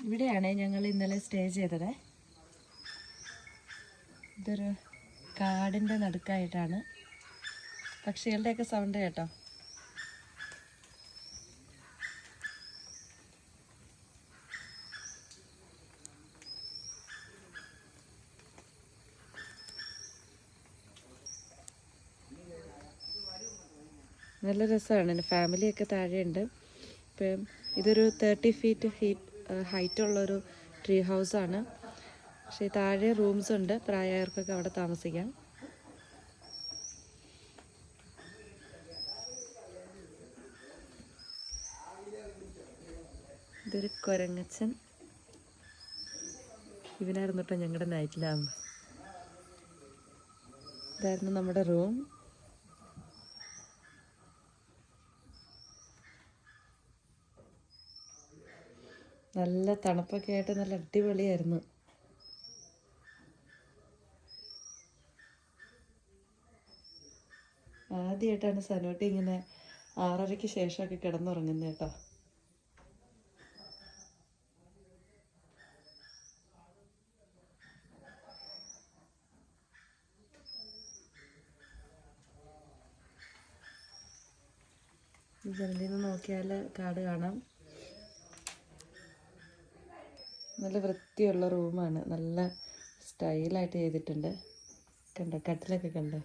ഇവിടെയാണ് ഞങ്ങൾ ഇന്നലെ സ്റ്റേ ചെയ്തത്. ഇതൊരു കാടിൻ്റെ നടുക്കായിട്ടാണ്. പക്ഷികളുടെയൊക്കെ സൗണ്ട് കേട്ടോ. നല്ല രസമാണ്. ഫാമിലിയൊക്കെ താഴെയുണ്ട്. ഇപ്പം ഇതൊരു 30 ഫീറ്റ് ഹൈറ്റുള്ളൊരു ട്രീ ഹൗസാണ്. പക്ഷേ താഴെ റൂംസ് ഉണ്ട്, പ്രായമായവർക്കൊക്കെ അവിടെ താമസിക്കാം. ഇതൊരു കുരങ്ങച്ചൻ. ഇവനായിരുന്നു കേട്ടോ ഞങ്ങളുടെ നൈറ്റ് ലാമ്പ്. ഇതായിരുന്നു നമ്മുടെ റൂം. നല്ല തണുപ്പൊക്കെ ആയിട്ട് നല്ല അടിപൊളിയായിരുന്നു. ആദ്യമായിട്ടാണ് സനോട്ടി ഇങ്ങനെ 6:30-ക്ക് ശേഷമൊക്കെ കിടന്നുറങ്ങുന്നത് കേട്ടോ. ജനലിൽ നിന്ന് നോക്കിയാൽ കാട് കാണാം. നല്ല വൃത്തിയുള്ള റൂമാണ്. നല്ല സ്റ്റൈലായിട്ട് ചെയ്തിട്ടുണ്ട്. കണ്ടോ, കട്ടിലൊക്കെ കണ്ടോ.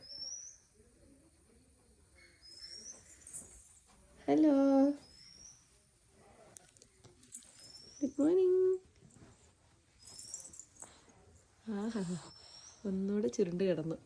Hello, good morning. ആഹാ, ഒന്നുകൂടെ ചുരുണ്ട് കിടന്നു.